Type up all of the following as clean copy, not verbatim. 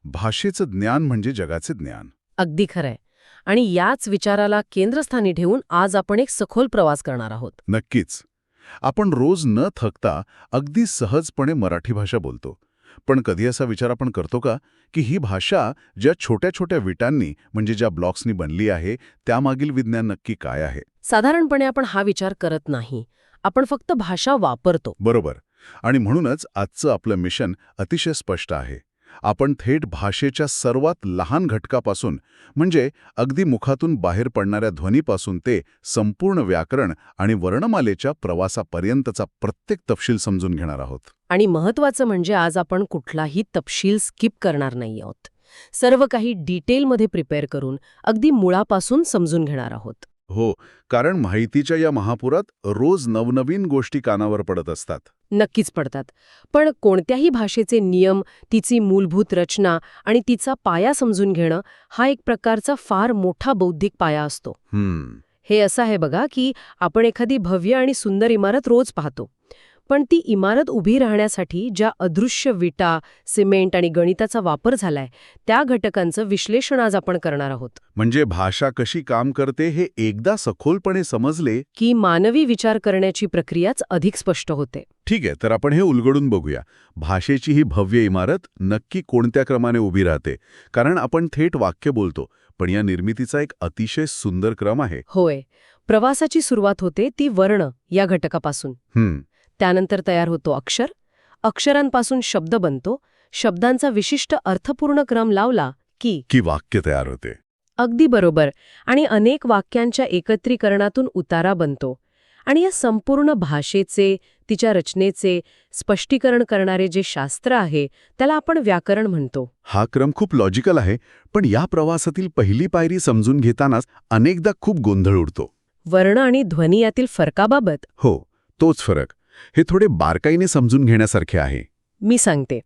भाषेचं ज्ञान म्हणजे जगाचे ज्ञान. अगदी खरंय. आणि याच विचाराला केंद्रस्थानी ठेवून आज आपण एक सखोल प्रवास करणार आहोत. नक्कीच. आपण रोज न थकता अगदी सहजपणे मराठी भाषा बोलतो. पण कधी असा विचार आपण करतो का की ही भाषा ज्या छोट्या छोट्या विटांनी म्हणजे ज्या ब्लॉक्सनी बनली आहे त्यामागील विज्ञान नक्की काय आहे? साधारणपणे आपण हा विचार करत नाही. आपण फक्त भाषा वापरतो. बरोबर. आणि म्हणूनच आजचं आपलं मिशन अतिशय स्पष्ट आहे. आपण थेट भाषेच्या सर्वात लहान घटकापासून म्हणजे अगदी मुखातून बाहेर पडणाऱ्या ध्वनीपासून ते संपूर्ण व्याकरण आणि वर्णमालेच्या प्रवासापर्यंतचा प्रत्येक तपशील समजून घेणार आहोत. आणि महत्वाचं म्हणजे आज आपण कुठलाही तपशील स्किप करणार नाही आहोत. सर्व काही डिटेलमध्ये प्रिपेअर करून अगदी मुळापासून समजून घेणार आहोत. हो, कारण माहितीच्या या महापुरात रोज नवनवीन गोष्टी कानावर पडत असतात. नक्कीच पडतात. पण कोणत्याही भाषेचे नियम, तिची मूलभूत रचना आणि तिचा पाया समजून घेणं हा एक प्रकारचा फार मोठा बौद्धिक पाया असतो. हे असं आहे बघा की आपण एखादी भव्य आणि सुंदर इमारत रोज पाहतो. पण ती इमारत उभी राहण्यासाठी ज्या अदृश्य विटा, सिमेंट आणि गणिताचा वापर झालाय त्या घटकांचं विश्लेषण आज आपण करणार आहोत. म्हणजे भाषा कशी काम करते हे एकदा सखोलपणे समजले की मानवी विचार करण्याची प्रक्रियाच अधिक स्पष्ट होते. ठीक आहे, तर आपण हे उलगडून बघूया. भाषेची ही भव्य इमारत नक्की कोणत्या क्रमाने उभी राहते? कारण आपण थेट वाक्य बोलतो, पण या निर्मितीचा एक अतिशय सुंदर क्रम आहे. होय. प्रवासाची सुरुवात होते ती वर्ण या घटकापासून. त्यानंतर तयार होतो अक्षर. अक्षरांपासून शब्द बनतो. शब्दांचा विशिष्ट अर्थपूर्ण क्रम लावला की वाक्य तयार होते. अगदी बरोबर. आणि अनेक वाक्यांच्या एकत्रीकरणातून उतारा बनतो. आणि या संपूर्ण भाषेचे, तिच्या रचनेचे स्पष्टीकरण करणारे जे शास्त्र आहे त्याला आपण व्याकरण म्हणतो. हा क्रम खूप लॉजिकल आहे, पण या प्रवासातील पहिली पायरी समजून घेतानाच अनेकदा खूप गोंधळ उडतो. वर्ण आणि ध्वनी यातील फरकाबाबत. हो, तोच फरक. हे थोडे बारकाईने समजून घेण्यासारखे आहे. मी सांगते.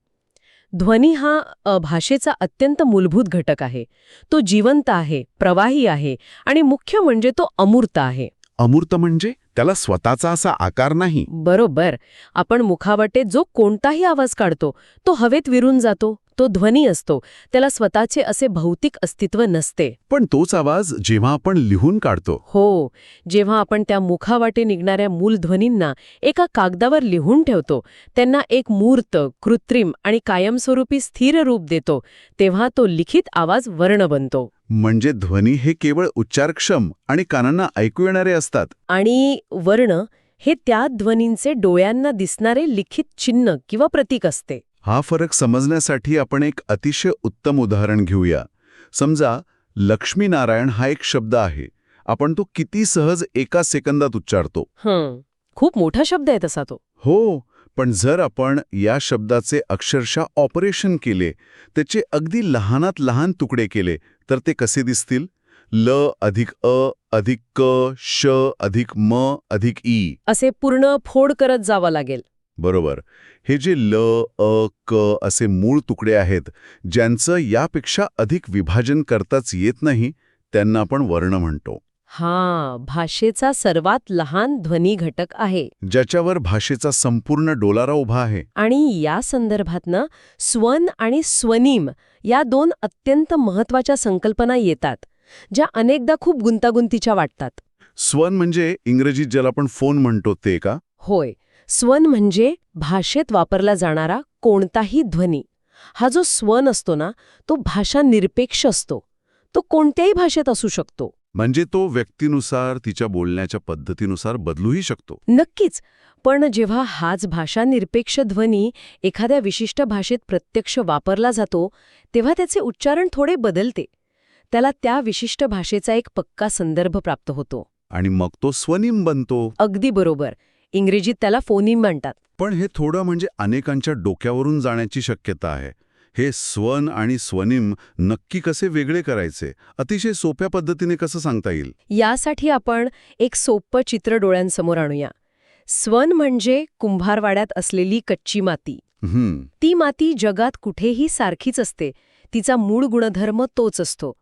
ध्वनी हा भाषेचा अत्यंत मूलभूत घटक आहे. तो जिवंत आहे, प्रवाही आहे आणि मुख्य म्हणजे तो अमूर्त आहे. अमूर्त म्हणजे त्याला स्वतःचा असा आकार नाही. बरोबर. आपण मुखावाटे जो कोणताही आवाज काढतो तो हवेत विरून जातो. तो ध्वनी असतो. त्याला स्वतःचे असे भौतिक अस्तित्व नसते. पण तोच आवाज जेव्हा आपण लिहून काढतो. हो, जेव्हा आपण त्या मुखावाटे निघणाऱ्या मूल ध्वनींना एका कागदावर लिहून ठेवतो, त्यांना एक मूर्त, कृत्रिम आणि कायमस्वरूपी स्थिर रूप देतो, तेव्हा तो लिखित आवाज वर्ण बनतो. म्हणजे ध्वनी हे केवळ उच्चारक्षम आणि कानांना ऐकू येणारे असतात. आणि वर्ण हे त्या ध्वनींचे डोळ्यांना दिसणारे लिखित चिन्ह किंवा प्रतीक असते. हा फरक समजण्यासाठी आपण एक अतिशय उत्तम उदाहरण घेऊया. समजा लक्ष्मीनारायण हा एक शब्द आहे. आपण तो किती सहज एका सेकंदात उच्चारतो. खूप मोठा शब्द आहे तसा तो. हो, पण जर आपण या शब्दाचे अक्षरशः ऑपरेशन केले, त्याचे अगदी लहानात लहान तुकडे केले, तर ते कसे दिसतील? ल अधिक अ अधिक क श अधिक म अधिक ई असे पूर्ण फोड करत जावं लागेल. बरोबर. हे जे ल अ क असे मूळ तुकडे आहेत, ज्यांचं यापेक्षा अधिक विभाजन करताच येत नाही, त्यांना आपण वर्ण म्हणतो. भाषेचा सर्वात लहान ध्वनी घटक आहे, ज्याच्यावर भाषेचा संपूर्ण डोलारा उभा आहे. आणि या संदर्भातनं स्वन आणि स्वनिम या दोन अत्यंत महत्वाच्या संकल्पना येतात, ज्या अनेकदा खूप गुंतागुंतीच्या वाटतात. स्वन म्हणजे इंग्रजीत ज्याला आपण फोन म्हणतो ते का? होय. स्वन म्हणजे भाषेत वापरला जाणारा कोणताही ध्वनी. हा जो स्वन असतो ना, तो भाषा निरपेक्ष असतो. तो कोणत्याही भाषेत असू शकतो. म्हणजे तो व्यक्तीनुसार, तिच्या बोलण्याच्या पद्धतीनुसार बदलूही शकतो. नक्कीच. पण जेव्हा हाच भाषा निरपेक्ष ध्वनी एखाद्या विशिष्ट भाषेत प्रत्यक्ष वापरला जातो, तेव्हा त्याचे उच्चारण थोडे बदलते. त्याला त्या विशिष्ट भाषेचा एक पक्का संदर्भ प्राप्त होतो. आणि मग तो स्वनिम बनतो. अगदी बरोबर. इंग्रजीत त्याला फोनिम म्हणतात. पण हे थोडं म्हणजे अनेकांच्या डोक्यावरून जाण्याची शक्यता आहे. हे स्वन आणि स्वनिम नक्की कसे वेगळे करायचे? अतिशय सोप्या पद्धतीने कसं सांगता येईल? यासाठी आपण एक सोपं चित्र डोळ्यांसमोर आणूया. स्वन म्हणजे कुंभारवाड्यात असलेली कच्ची माती. ती माती जगात कुठेही सारखीच असते. तिचा मूळ गुणधर्म तोच असतो.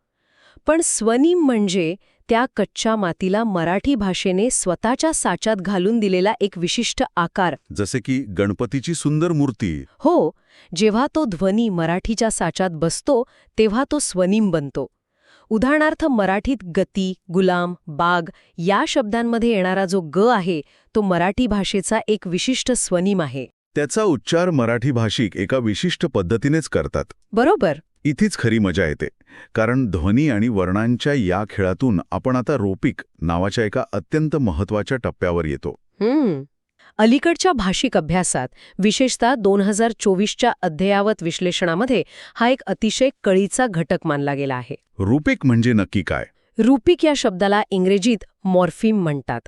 पण स्वनिम म्हणजे त्या कच्च्या मातीला मराठी भाषेने स्वतःच्या साच्यात घालून दिलेला एक विशिष्ट आकार. जसे की गणपतीची सुंदर मूर्ती. हो, जेव्हा तो ध्वनी मराठीच्या साच्यात बसतो तेव्हा तो स्वनिम बनतो. उदाहरणार्थ मराठीत गती, गुलाम, बाग या शब्दांमध्ये येणारा जो ग आहे तो मराठी भाषेचा एक विशिष्ट स्वनिम आहे. त्याचा उच्चार मराठी भाषिक एका विशिष्ट पद्धतीनेच करतात. बरोबर. इथेच खरी मजा येते, कारण ध्वनी आणि वर्णांच्या या खेळातून आपण आता रोपिक नावाच्या एका अत्यंत महत्त्वाच्या टप्प्यावर येतो. अलीकडच्या भाषिक अभ्यासात, विशेषतः 2024च्या अद्ययावत विश्लेषणामध्ये हा एक अतिशय कळीचा घटक मानला गेला आहे. रूपिक म्हणजे नक्की काय? रूपिक या शब्दाला इंग्रजीत मॉर्फीम म्हणतात.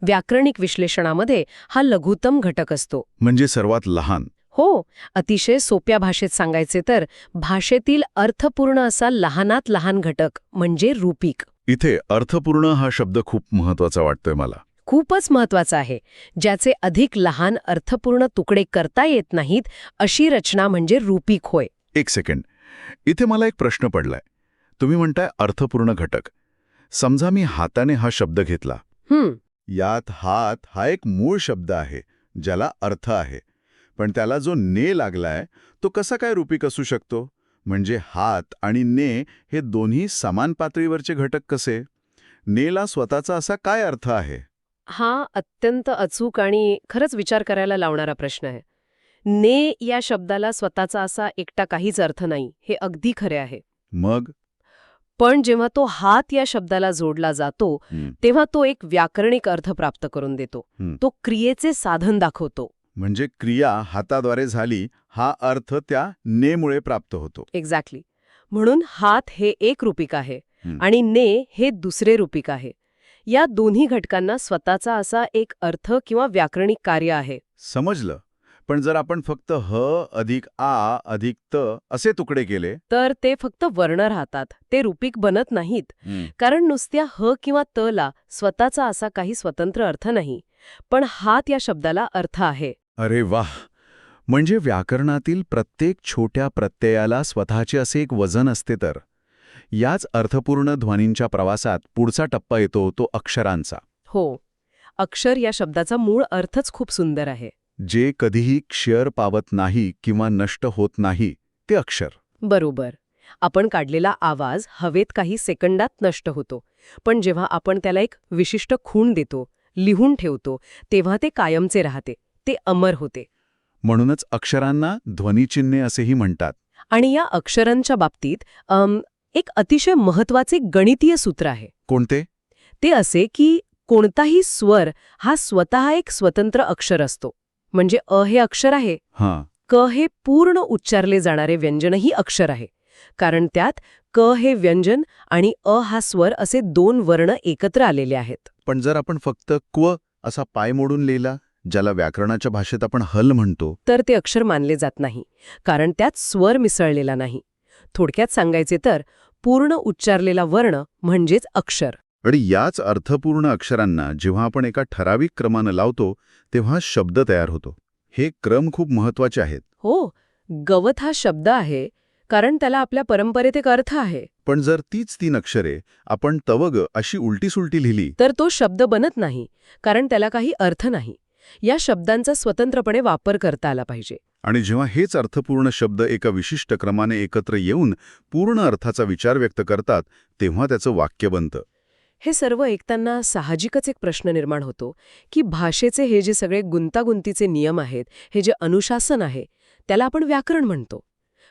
व्याकरणिक विश्लेषणामध्ये हा लघुतम घटक असतो. म्हणजे सर्वात लहान. हो, अतिशय सोप्या भाषेत सांगायचे तर भाषेतील अर्थपूर्ण असा लहानात लहान घटक म्हणजे रूपिक. इथे अर्थपूर्ण हा शब्द खूप महत्त्वाचा वाटतोय मला. खूपच महत्वाचा आहे. ज्याचे अधिक लहान अर्थपूर्ण तुकडे करता येत नाहीत अशी रचना म्हणजे रूपिक होय. एक सेकंड, इथे मला एक प्रश्न पडलाय. तुम्ही म्हणताय अर्थपूर्ण घटक. समजा मी हाताने हा शब्द घेतला. यात हात हा एक मूळ शब्द आहे ज्याला अर्थ आहे, पण त्याला जो ने लागलाय तो कसा काय रूपिक असू शकतो? म्हणजे हात आणि ने हे दोन्ही समान पातळीवरचे घटक कसे? नेला स्वतःचा असा काय अर्थ आहे? हा अत्यंत अचूक आणि खरंच विचार करायला लावणारा प्रश्न आहे. ने या शब्दाला स्वतःचा असा एकटा काहीच अर्थ नाही, हे अगदी खरे आहे. मग पण जेव्हा तो हात या शब्दाला जोडला जातो तेव्हा तो एक व्याकरणिक अर्थ प्राप्त करून देतो. तो क्रियेचे साधन दाखवतो. म्हणजे क्रिया हाताद्वारे झाली हा अर्थ त्या नेमुळे प्राप्त होतो. एक्झॅक्टली. म्हणून हात हे एक रूपिक आहे आणि ने हे दुसरे रूपिक आहे. या दोन्ही घटकांना स्वतःचा असा एक अर्थ किंवा व्याकरणिक कार्य आहे. समजलं. पण जर आपण फक्त ह अधिक आ अधिक त असे तुकडे केले तर ते फक्त वर्ण राहतात, ते रूपिक बनत नाहीत. कारण नुसत्या ह किंवा त ला स्वतःचा असा काही स्वतंत्र अर्थ नाही, पण हात या शब्दाला अर्थ आहे. अरे वाह! म्हणजे व्याकरणातील प्रत्येक छोट्या प्रत्ययाला स्वतःचे असे एक वजन असते. तर याच अर्थपूर्ण ध्वनींच्या प्रवासात पुढचा टप्पा येतो तो अक्षरांचा. हो, अक्षर या शब्दाचा मूळ अर्थच खूप सुंदर आहे. जे कधीही क्षय पावत नाही किंवा नष्ट होत नाही ते अक्षर. बरोबर. आपण काढलेला आवाज हवेत काही सेकंदात नष्ट होतो, पण जेव्हा आपण त्याला एक विशिष्ट खूण देतो, लिहून ठेवतो, तेव्हा ते कायमचे राहते, ते अमर होते. म्हणूनच अक्षरांना ध्वनिचिन्हे असेही म्हणतात. आणि या अक्षरांच्या बाबतीत एक अतिशय महत्वाचे गणितीय सूत्र आहे. कोणते? ते असे की कोणताही स्वर हा स्वतः एक स्वतंत्र अक्षर असतो. म्हणजे अ हे अक्षर आहे, क हे पूर्ण उच्चारले जाणारे व्यंजनही अक्षर आहे, कारण त्यात क हे व्यंजन आणि अ हा स्वर असे दोन वर्ण एकत्र आलेले आहेत. पण जर आपण फक्त क्व असा पाय मोडून लिहिला, ज्याला व्याकरणाच्या भाषेत आपण हल म्हणतो, तर ते अक्षर मानले जात नाही, कारण त्यात स्वर मिसळलेला नाही. थोडक्यात सांगायचे तर पूर्ण उच्चारलेला वर्ण म्हणजेच अक्षर. आणि याच अर्थपूर्ण अक्षरांना जेव्हा आपण एका ठराविक क्रमानं लावतो तेव्हा शब्द तयार होतो. हे क्रम खूप महत्वाचे आहेत. हो, गवत हा शब्द आहे कारण त्याला आपल्या परंपरेत एक अर्थ आहे. पण जर तीच 3 अक्षरे आपण तवग अशी उलटी-सुलटी लिहिली तर तो शब्द बनत नाही, कारण त्याला काही अर्थ नाही. या शब्दांचा स्वतंत्रपणे वापर करता आला पाहिजे. आणि जेव्हा हेच अर्थपूर्ण शब्द एका विशिष्ट क्रमाने एकत्र येऊन पूर्ण अर्थाचा विचार व्यक्त करतात तेव्हा त्याचं वाक्य बनतं. हे सर्व ऐकताना साहजिकच एक प्रश्न निर्माण होतो की भाषेचे हे जे सगळे गुंतागुंतीचे नियम आहेत, हे जे अनुशासन आहे, त्याला आपण व्याकरण म्हणतो.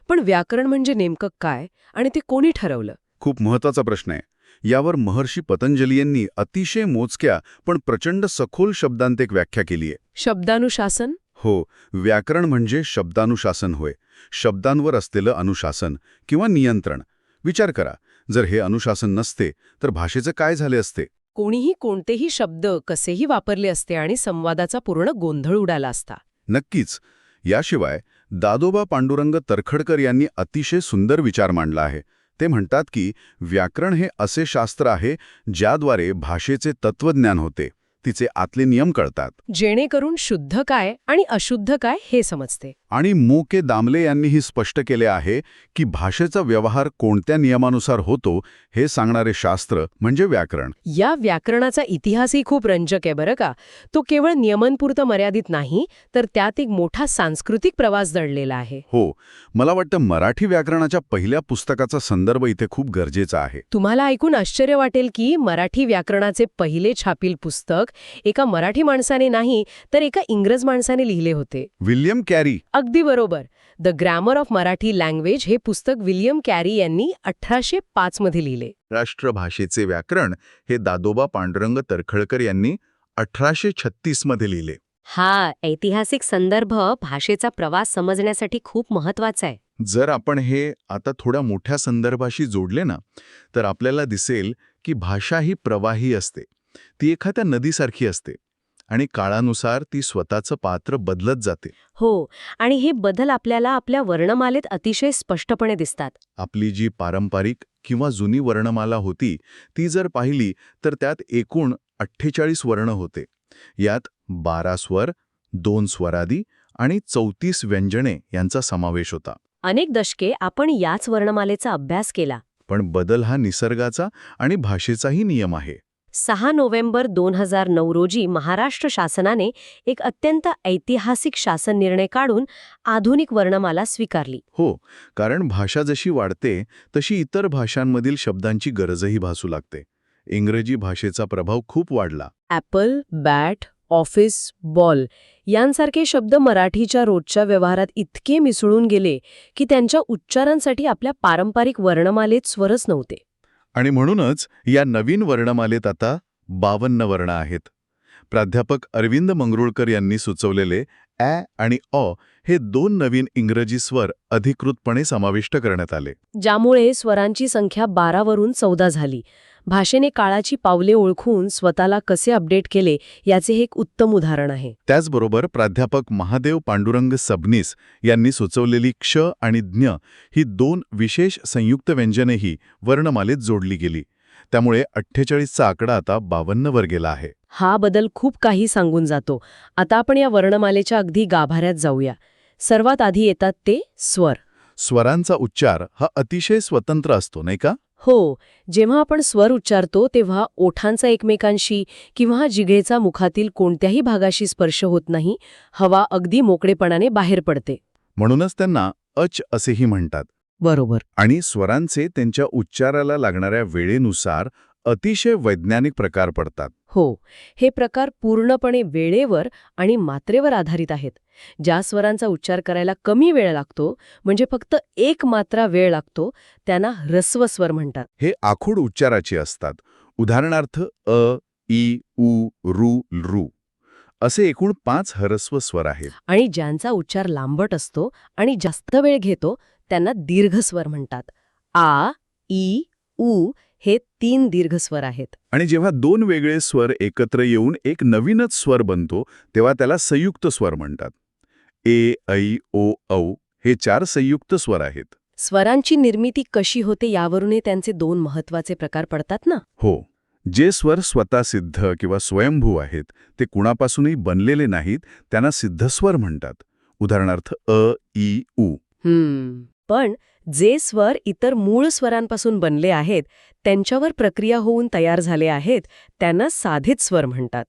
पण व्याकरण म्हणजे नेमकं काय आणि ते कोणी ठरवलं? खूप महत्वाचा प्रश्न आहे. यावर महर्षी पतंजली यांनी अतिशय मोजक्या पण प्रचंड सखोल शब्दांत एक व्याख्या केली आहे. शब्दानुशासन? हो, व्याकरण म्हणजे शब्दानुशासन होय. शब्दांवर असलेलं अनुशासन किंवा नियंत्रण. विचार करा, जर हे अनुशासन नसते तर भाषेचं काय झाले असते? कोणीही कोणतेही शब्द कसेही वापरले असते आणि संवादाचा पूर्ण गोंधळ उडाला असता. नक्कीच. याशिवाय दादोबा पांडुरंग तरखडकर यांनी अतिशय सुंदर विचार मांडला आहे. ते म्हणतात की व्याकरण हे असे शास्त्र आहे ज्याद्वारे भाषेचे तत्वज्ञान होते, तिचे आतले नियम कळतात, जेणेकरून शुद्ध काय आणि अशुद्ध काय हे समजते. आणि मो के दामले यांनीही स्पष्ट केले आहे की भाषेचा व्यवहार कोणत्या नियमानुसार होतो हे सांगणारे शास्त्र म्हणजे व्याकरण. या व्याकरणाचा इतिहासही खूप रंजक आहे बरं का. तो केवळ नियमांपुरतं मर्यादित नाही, तर त्यात एक मोठा सांस्कृतिक प्रवास दडलेला आहे. हो, मला वाटतं मराठी व्याकरणाच्या पहिल्या पुस्तकाचा संदर्भ इथे खूप गरजेचा आहे. तुम्हाला ऐकून आश्चर्य वाटेल की मराठी व्याकरणाचे पहिले छापील पुस्तक एका मराठी माणसाने नाही, तर एका इंग्रज माणसाने लिहिले होते. William carry. अगदी बरोबर. The grammar of Marathi language हे पुस्तक विल्यम कॅरी यांनी 1805 मध्ये लिहिले. राष्ट्रभाषेचे व्याकरण हे दादोबा पांडुरंग तर्खडकर यांनी 1836 मध्ये लिहिले. हा ऐतिहासिक संदर्भ भाषेचा प्रवास समजण्यासाठी खूप महत्वाचा आहे. जर आपण हे आता थोड्या मोठ्या संदर्भाशी जोडले ना, तर आपल्याला दिसेल की भाषा ही प्रवाही असते. ती एखाद्या नदीसारखी असते आणि काळानुसार ती स्वतःचं पात्र बदलत जाते. हो, आणि हे बदल आपल्याला आपल्या वर्णमालेत अतिशय स्पष्टपणे दिसतात. आपली जी पारंपरिक किंवा जुनी वर्णमाला होती ती जर पाहिली तर त्यात एकूण 48 वर्ण होते. यात 12 स्वर, 2 स्वरादी आणि 34 व्यंजने यांचा समावेश होता. अनेक दशके आपण याच वर्णमालेचा अभ्यास केला. पण बदल हा निसर्गाचा आणि भाषेचाही नियम आहे. 6 नोव्हेंबर 2009 रोजी महाराष्ट्र शासनाने एक अत्यंत ऐतिहासिक शासन निर्णय काढून आधुनिक वर्णमाला स्वीकारली. हो, कारण भाषा जशी वाढते तशी इतर भाषांमधील शब्दांची गरजही भासू लागते. इंग्रजी भाषेचा प्रभाव खूप वाढला. ॲपल, बॅट, ऑफिस, बॉल यांसारखे शब्द मराठीच्या रोजच्या व्यवहारात इतके मिसळून गेले की त्यांच्या उच्चारांसाठी आपल्या पारंपरिक वर्णमालेत स्वरच नव्हते. आणि म्हणूनच या नवीन वर्णमालेत आता 52 वर्ण आहेत. प्राध्यापक अरविंद मंगरुळकर यांनी सुचवलेले ॲ आणि अ हे 2 नवीन इंग्रजी स्वर अधिकृतपणे समाविष्ट करण्यात आले. ज्यामुळे स्वरांची संख्या 12 वरून 14 झाली. भाषेने काळाची पावले ओळखून स्वतःला कसे अपडेट केले याचे हे एक उत्तम उदाहरण आहे. त्याचबरोबर प्राध्यापक महादेव पांडुरंग सबनीस यांनी सुचवलेली क्ष आणि ज्ञ ही 2 विशेष संयुक्त व्यंजनेही वर्णमालेत जोडली गेली. त्यामुळे 48चा आकडा आता 52 वर गेला आहे. हा बदल खूप काही सांगून जातो. आता आपण या वर्णमालेच्या अगदी गाभाऱ्यात जाऊया. सर्वात आधी येतात ते स्वर. स्वरांचा उच्चार हा अतिशय स्वतंत्र असतो, नाही का? हो, जेव्हा आपण स्वर उच्चारतो तेव्हा ओठांचा एकमेकांशी किंवा जिभेचा मुखातील कोणत्याही भागाशी स्पर्श होत नाही. हवा अगदी मोकळेपणाने बाहेर पडते. म्हणूनच त्यांना अच असेही म्हणतात. बरोबर. आणि स्वरांचे त्यांच्या उच्चाराला लागणाऱ्या वेळेनुसार अतिशय वैज्ञानिक प्रकार पडतात. हो, हे प्रकार पूर्णपणे वेळेवर आणि मात्रेवर आधारित आहेत. ज्या स्वरांचा उच्चार करायला कमी वेळ लागतो, म्हणजे फक्त एक मात्रा वेळ लागतो, त्यांना ह्रस्व स्वर म्हणतात. हे आखूड उच्चाराचे असतात. उदाहरणार्थ अ, ई, उ, रू, रू असे एकूण 5 ह्रस्व स्वर आहेत. आणि ज्यांचा उच्चार लांबट असतो आणि जास्त वेळ घेतो त्यांना दीर्घ स्वर म्हणतात. आ, ई, उ हे 3 दीर्घ स्वर आहेत. आणि जेव्हा 2 वेगळे स्वर एकत्र येऊन एक नवीनच स्वर बनतो तेव्हा त्याला संयुक्त स्वर म्हणतात. ए, ऐ, ओ, औ हे 4 संयुक्त स्वर आहेत. स्वरांची निर्मिती कशी होते यावरूनही त्यांचे 2 महत्वाचे प्रकार पडतात ना. हो, जे स्वर स्वतः सिद्ध किंवा स्वयंभू आहेत ते कुणापासूनही बनलेले नाहीत, त्यांना सिद्धस्वर म्हणतात. उदाहरणार्थ अ, ई, उ. पण जे स्वर इतर मूळ स्वरांपासून बनले आहेत, त्यांच्यावर प्रक्रिया होऊन तयार झाले आहेत, त्यांना साधित स्वर म्हणतात.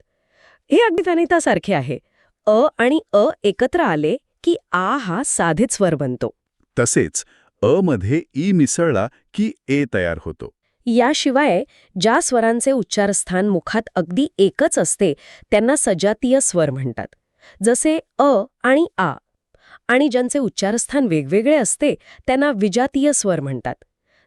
हे अगदी गणितासारखे आहे. अ आणि अ एकत्र आले की आ हा साधित स्वर बनतो. तसेच अ मध्ये ई मिसळला की ए तयार होतो. याशिवाय ज्या स्वरांचे उच्चारस्थान मुखात अगदी एकच असते त्यांना सजातीय स्वर म्हणतात. जसे अ आणि आ. आणि ज्यांचे उच्चारस्थान वेगवेगळे असते त्यांना विजातीय स्वर म्हणतात.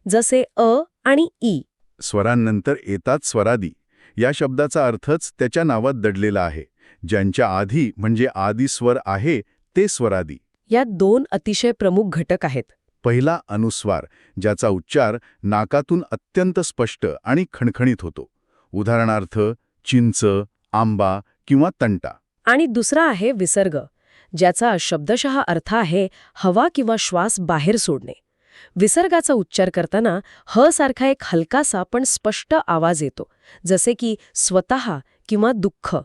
जसे अ आणि ई. स्वरांनंतर येतात स्वरादी. या शब्दाचा अर्थच त्याच्या नावात दडलेला आहे. ज्यांच्या आधी म्हणजे आदी स्वर आहे ते स्वरादी. यात 2 अतिशय प्रमुख घटक आहेत. पहिला अनुस्वार, ज्याचा उच्चार नाकातून अत्यंत स्पष्ट आणि खणखणीत होतो. उदाहरणार्थ चिंच, आंबा किंवा तंटा. आणि दुसरा आहे विसर्ग, ज्याचा शब्दशः अर्थ आहे हवा किंवा श्वास बाहेर सोडणे. विसर्गाचा उच्चार करताना ह सारखा एक हलकासा पण स्पष्ट आवाज येतो, जसे की स्वतः किंवा दुःख.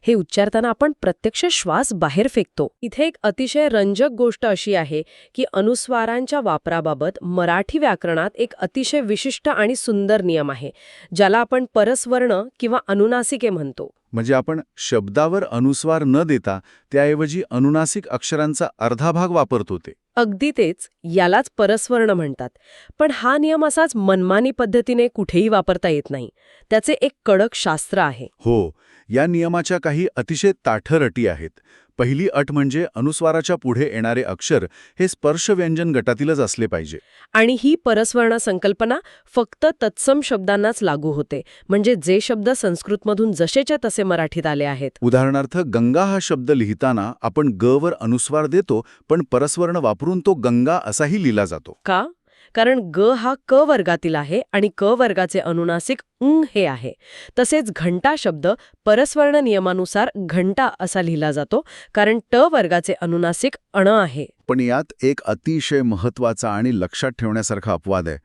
हे उच्चारताना आपण प्रत्यक्ष श्वास बाहेर फेकतो. इथे एक अतिशय रंजक गोष्ट अशी आहे की अनुस्वारांच्या वापराबाबत मराठी व्याकरणात एक अतिशय विशिष्ट आणि सुंदर नियम आहे, ज्याला आपण परस्वर्ण किंवा अनुनासिके म्हणतो. म्हणजे आपण शब्दावर अनुस्वार न देता त्याऐवजी अनुनासिक अक्षरांचा अर्धा भाग वापरतो ते. अगदी तेच, यालाच परस्वर्ण म्हणतात. पण हा नियम असाच मनमानी पद्धतीने कुठेही वापरता येत नाही. त्याचे एक कडक शास्त्र आहे. हो, या नियमाच्या काही अतिशय ताठर अटी आहेत. पहिली अट म्हणजे अनुस्वाराच्या पुढे येणारे अक्षर हे स्पर्शव्यंजन गटातीलच असले पाहिजे. आणि ही परस्वर्ण संकल्पना फक्त तत्सम शब्दांनाच लागू होते, म्हणजे जे शब्द संस्कृतमधून जसेच्या तसे मराठीत आले आहेत. उदाहरणार्थ, गंगा हा शब्द लिहिताना आपण ग वर अनुस्वार देतो, पण परस्वर्ण वापरून तो गंगा असाही लिहिला जातो. का? कारण ग हा क वर्गातील आहे आणि क वर्गाचे अनुनासिक हे आहे. तसेच घंटा शब्द परस्वर्ण नियमानुसार घंटा असा लिहिला जातो, कारण ट वर्गाचे अनुनासिक अण आहे. पण यात एक अतिशय महत्वाचा आणि लक्षात ठेवण्यासारखा अपवाद आहे.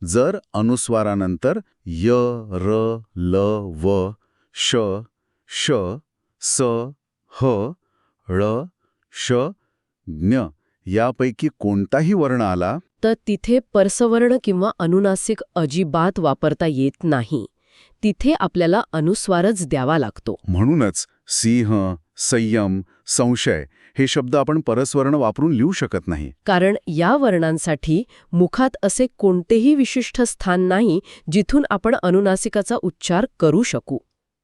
जर अनुस्वारानंतर य, र, ल, व, श, श, स, ह, ळ, श, ज्ञ यापैकी कोणताही वर्ण आला तर तिथे परसवर्ण किंवा अनुनासिक अजिबात वापरता येत नाही. तिथे आपल्याला अनुस्वारच द्यावा लागतो. म्हणूनच सिंह, संयम, संशय हे शब्द आपण परस्वर्ण वापरून लिहू शकत नाही. कारण या वर्णांसाठी मुखात असे कोणतेही विशिष्ट स्थान नाही जिथून आपण अनुनासिकाचा उच्चार करू शकू.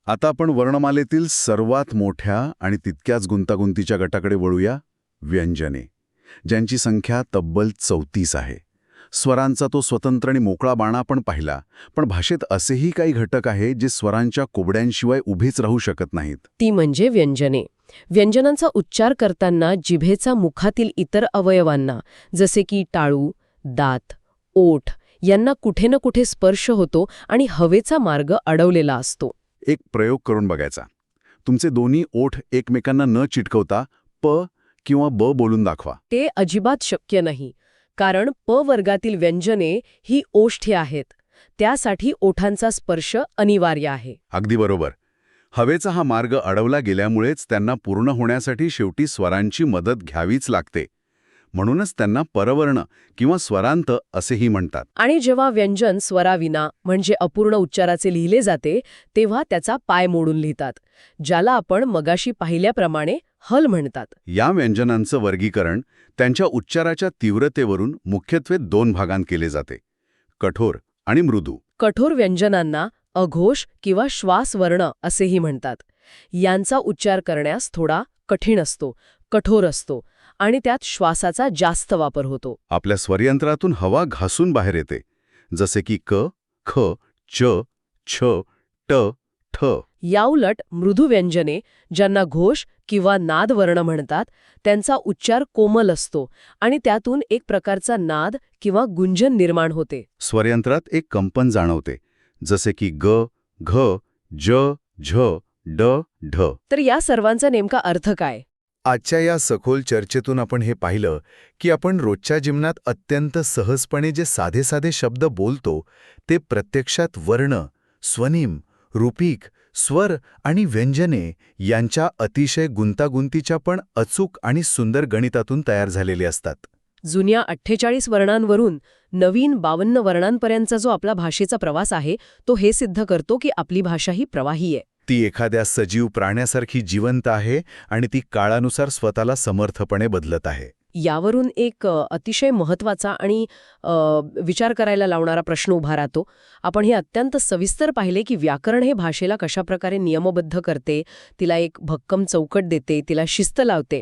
आता आपण वर्णमालेतील सर्वात मोठ्या आणि तितक्याच गुंतागुंतीच्या गटाकडे वळूया, व्यंजने, ज्यांची संख्या तब्बल 34 आहे. स्वरांचा तो स्वतंत्र आणि मोकळा बाणा आपण पाहिला, पण भाषेत असेही काही घटक आहे जे स्वरांच्या कोबड्यांशिवाय उभेच राहू शकत नाहीत. ती म्हणजे व्यंजने. व्यंजनांचा उच्चार करताना जिभेचा मुखातील इतर अवयवांना, जसे की टाळू, दात, ओठ यांना कुठे ना कुठे स्पर्श होतो आणि हवेचा मार्ग अडवलेला असतो. एक प्रयोग करून बघायचा. तुमचे दोन्ही ओठ एकमेकांना न चिटकवता प किंवा ब बोलून दाखवा. ते अजिबात शक्य नाही, कारण प वर्गातील व्यंजने ही ओष्ठ्ये आहेत. त्यासाठी ओठांचा स्पर्श अनिवार्य आहे. अगदी बरोबर. हवेचा हा मार्ग अडवला गेल्यामुळेच त्यांना पूर्ण होण्यासाठी शेवटी स्वरांची मदत घ्यावीच लागते. म्हणूनच त्यांना परवर्ण किंवा स्वरांत असेही म्हणतात. आणि जेव्हा व्यंजन स्वराविना म्हणजे अपूर्ण उच्चाराचे लिहिले जाते, तेव्हा त्याचा पाय मोडून लिहितात, ज्याला आपण मगाशी पाहिल्याप्रमाणे हल म्हणतात. या व्यंजनांचं वर्गीकरण त्यांच्या उच्चाराच्या तीव्रतेवरून मुख्यत्वे 2 भागांत केले जाते, कठोर आणि मृदू. कठोर व्यंजनांना अघोष किंवा श्वासवर्ण असेही म्हणतात. यांचा उच्चार करण्यास थोडा कठीण असतो, कठोर असतो आणि त्यात श्वासाचा जास्त वापर होतो. आपल्या स्वरयंत्रातून हवा घासून बाहेर येते, जसे की क, ख, च, छ, ट, ठ. याउलट मृदू व्यंजने, ज्यांना घोष किंवा नादवर्ण म्हणतात, त्यांचा उच्चार कोमल असतो आणि त्यातून एक प्रकारचा नाद किंवा गुंजन निर्माण होते. स्वरयंत्रात एक कंपन जाणवते, जसे की ग, घ, ज, झ, ड, ढ. तर या सर्वांचा नेमका अर्थ काय? आजच्या या सखोल चर्चेतून आपण हे पाहिलं की आपण रोजच्या जीवनात अत्यंत सहजपणे जे साधे साधे शब्द बोलतो ते प्रत्यक्षात वर्ण, स्वनिम, रूपिक, स्वर आणि व्यंजने यांच्या अतिशय गुंतागुंतीच्या पण अचूक आणि सुंदर गणितातून तयार झालेले असतात. जुन्या 48 वर्णांवरून नवीन 52 वर्णांपर्यंतचा जो आपला भाषेचा प्रवास आहे, तो हे सिद्ध करतो की आपली भाषा ही प्रवाही आहे. ती एखाद्या सजीव प्राण्यासारखी जिवंत आहे आणि ती काळानुसार स्वतःला समर्थपणे बदलत आहे. यावरून एक अतिशय महत्त्वाचा आणि विचार करायला लावणारा प्रश्न उभा राहतो. आपण हे अत्यंत सविस्तर पाहिले की व्याकरण हे भाषेला कशाप्रकारे नियमबद्ध करते, तिला एक भक्कम चौकट देते, तिला शिस्त लावते.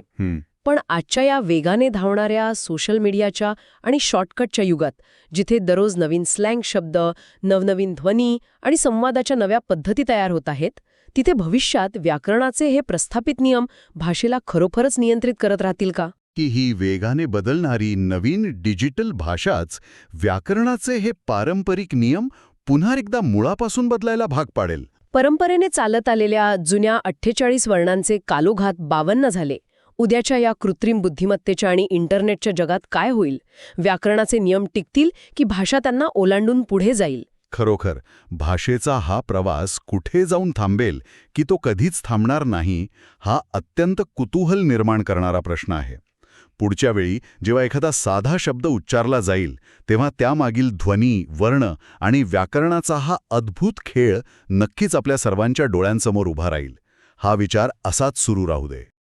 पण आजच्या या वेगाने धावणाऱ्या सोशल मीडियाच्या आणि शॉर्टकटच्या युगात, जिथे दररोज नवीन स्लँग शब्द, नवनवीन ध्वनी आणि संवादाच्या नव्या पद्धती तयार होत आहेत, तिथे भविष्यात व्याकरणाचे हे प्रस्थापित नियम भाषेला खरोखरच नियंत्रित करत राहतील का? की ही वेगाने बदलणारी नवीन डिजिटल भाषाच व्याकरणाचे हे पारंपरिक नियम पुन्हा एकदा मुळापासून बदलायला भाग पाडेल. परंपरेने चालत आलेल्या जुन्या 48 वर्णांचे कालोघात 52 झाले. उद्याच्या या कृत्रिम बुद्धिमत्तेच्या आणि इंटरनेटच्या जगात काय होईल? व्याकरणाचे नियम टिकतील की भाषा त्यांना ओलांडून पुढे जाईल? खरोखर भाषेचा हा प्रवास कुठे जाऊन थांबेल की तो कधीच थांबणार नाही, हा अत्यंत कुतूहल निर्माण करणारा प्रश्न आहे. पुढच्या वेळी जेव्हा एखादा साधा शब्द उच्चारला जाईल तेव्हा त्यामागील ध्वनी, वर्ण आणि व्याकरणाचा हा अद्भुत खेळ नक्कीच आपल्या सर्वांच्या डोळ्यांसमोर उभा राहील. हा विचार असाच सुरू राहू दे.